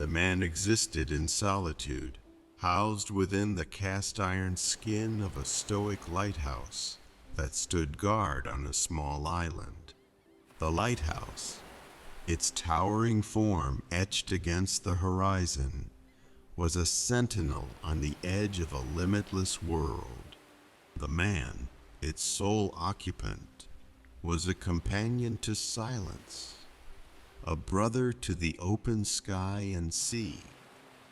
The man existed in solitude, housed within the cast-iron skin of a stoic lighthouse that stood guard on a small island. The lighthouse, its towering form etched against the horizon, was a sentinel on the edge of a limitless world. The man, its sole occupant, was a companion to silence, a brother to the open sky and sea.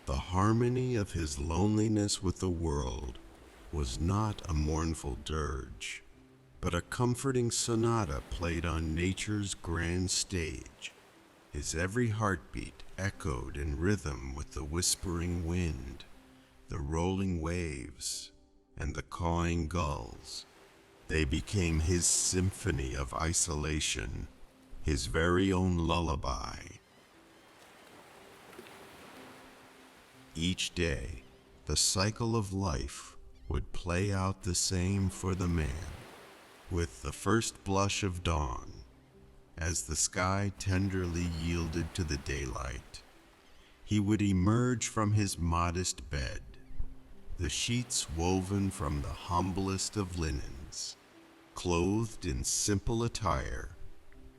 The harmony of his loneliness with the world was not a mournful dirge, but a comforting sonata played on nature's grand stage. His every heartbeat echoed in rhythm with the whispering wind, the rolling waves, and the cawing gulls. They became his symphony of isolation, his very own lullaby. Each day, the cycle of life would play out the same for the man. With the first blush of dawn, as the sky tenderly yielded to the daylight, he would emerge from his modest bed, the sheets woven from the humblest of linens. Clothed in simple attire,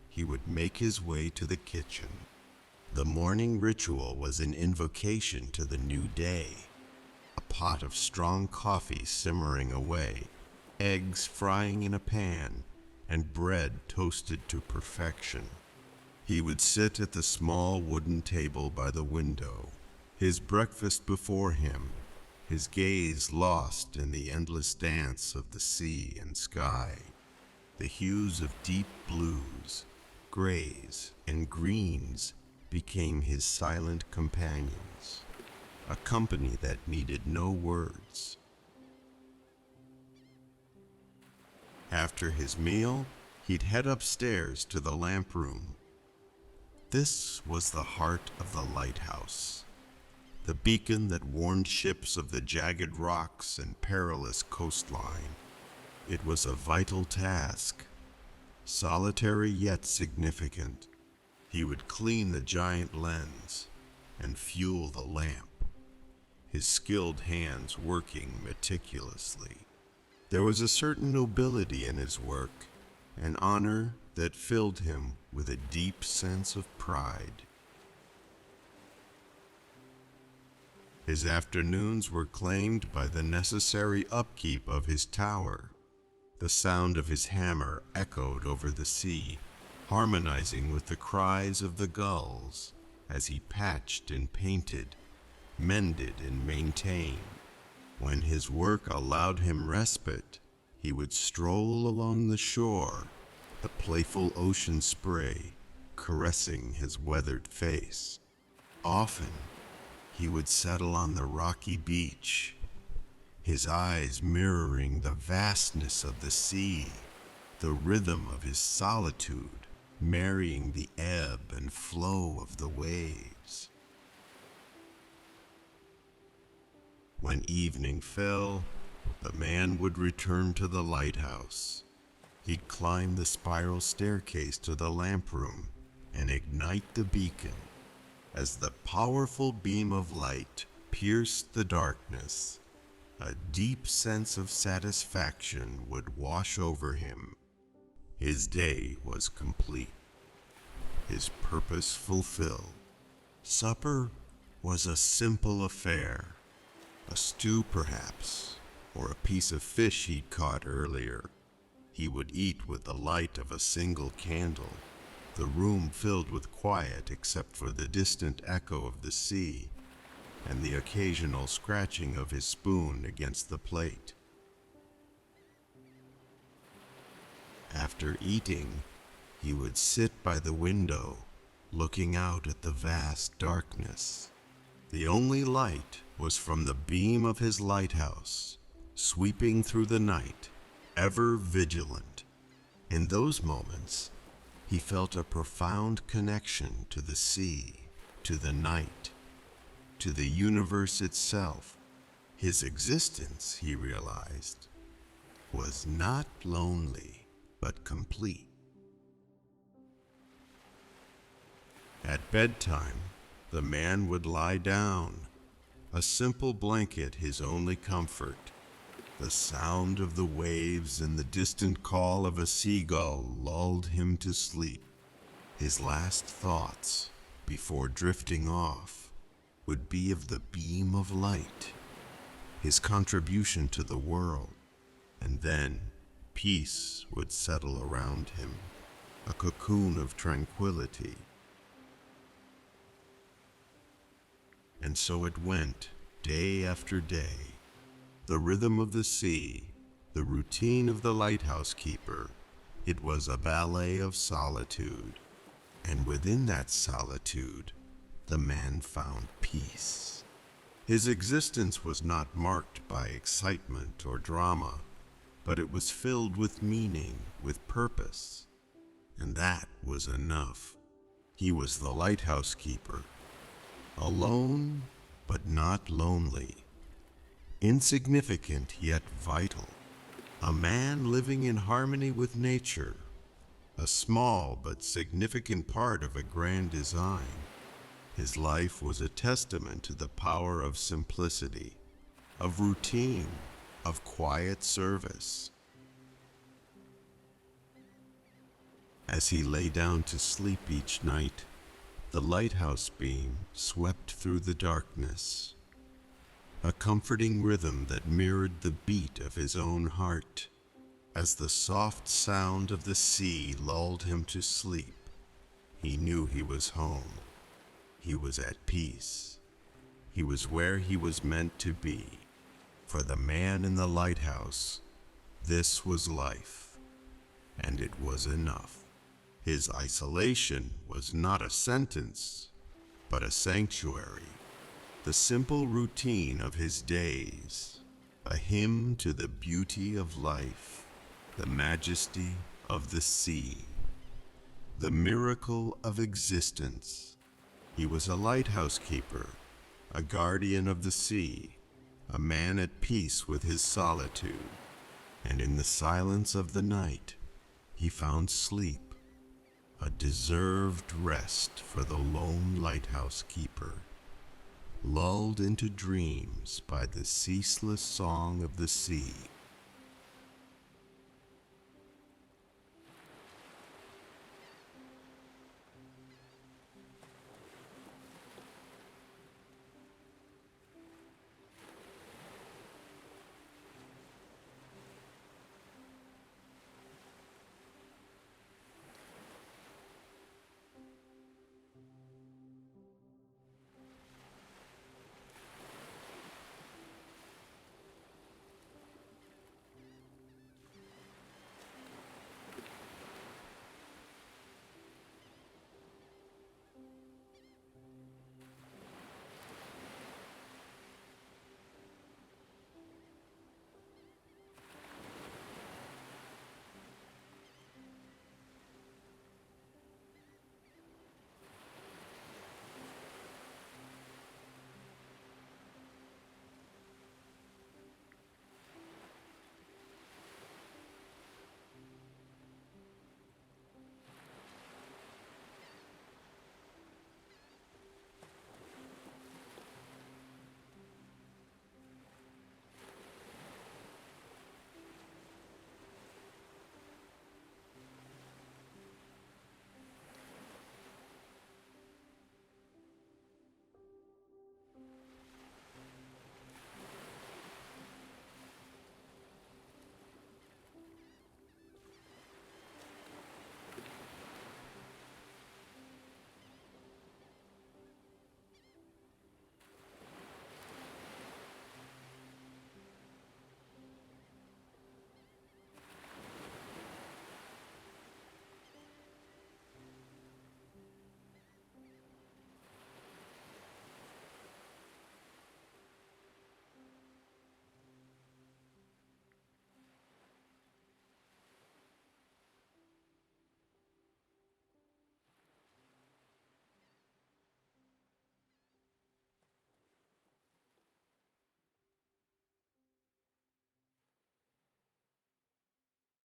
he would make his way to the kitchen. The morning ritual was an invocation to the new day, a pot of strong coffee simmering away, eggs frying in a pan, and bread toasted to perfection. He would sit at the small wooden table by the window, his breakfast before him, his gaze lost in the endless dance of the sea and sky. The hues of deep blues, grays, and greens became his silent companions, a company that needed no words. After his meal, he'd head upstairs to the lamp room. This was the heart of the lighthouse, the beacon that warned ships of the jagged rocks and perilous coastline. It was a vital task, solitary yet significant. He would clean the giant lens and fuel the lamp, his skilled hands working meticulously. There was a certain nobility in his work, an honor that filled him with a deep sense of pride. His afternoons were claimed by the necessary upkeep of his tower. The sound of his hammer echoed over the sea, harmonizing with the cries of the gulls as he patched and painted, mended and maintained. When his work allowed him respite, he would stroll along the shore, the playful ocean spray caressing his weathered face. Often, he would settle on the rocky beach, his eyes mirroring the vastness of the sea, the rhythm of his solitude marrying the ebb and flow of the waves. When evening fell, the man would return to the lighthouse. He'd climb the spiral staircase to the lamp room and ignite the beacon. As the powerful beam of light pierced the darkness, a deep sense of satisfaction would wash over him. His day was complete, his purpose fulfilled. Supper was a simple affair, a stew perhaps, or a piece of fish he'd caught earlier. He would eat with the light of a single candle, the room filled with quiet except for the distant echo of the sea and the occasional scratching of his spoon against the plate. After eating, he would sit by the window, looking out at the vast darkness. The only light was from the beam of his lighthouse, sweeping through the night, ever vigilant. In those moments, he felt a profound connection to the sea, to the night, to the universe itself. His existence, he realized, was not lonely, but complete. At bedtime, the man would lie down, a simple blanket his only comfort. The sound of the waves and the distant call of a seagull lulled him to sleep. His last thoughts, before drifting off, would be of the beam of light, his contribution to the world, and then peace would settle around him, a cocoon of tranquility. And so it went, day after day. The rhythm of the sea, the routine of the lighthouse keeper, it was a ballet of solitude. And within that solitude, the man found peace. His existence was not marked by excitement or drama, but it was filled with meaning, with purpose. And that was enough. He was the lighthouse keeper, alone but not lonely. Insignificant yet vital, a man living in harmony with nature, a small but significant part of a grand design. His life was a testament to the power of simplicity, of routine, of quiet service. As he lay down to sleep each night, the lighthouse beam swept through the darkness, a comforting rhythm that mirrored the beat of his own heart. As the soft sound of the sea lulled him to sleep, he knew he was home. He was at peace. He was where he was meant to be. For the man in the lighthouse, this was life, and it was enough. His isolation was not a sentence, but a sanctuary. The simple routine of his days, a hymn to the beauty of life, the majesty of the sea, the miracle of existence. He was a lighthouse keeper, a guardian of the sea, a man at peace with his solitude. And in the silence of the night, he found sleep, a deserved rest for the lone lighthouse keeper, lulled into dreams by the ceaseless song of the sea.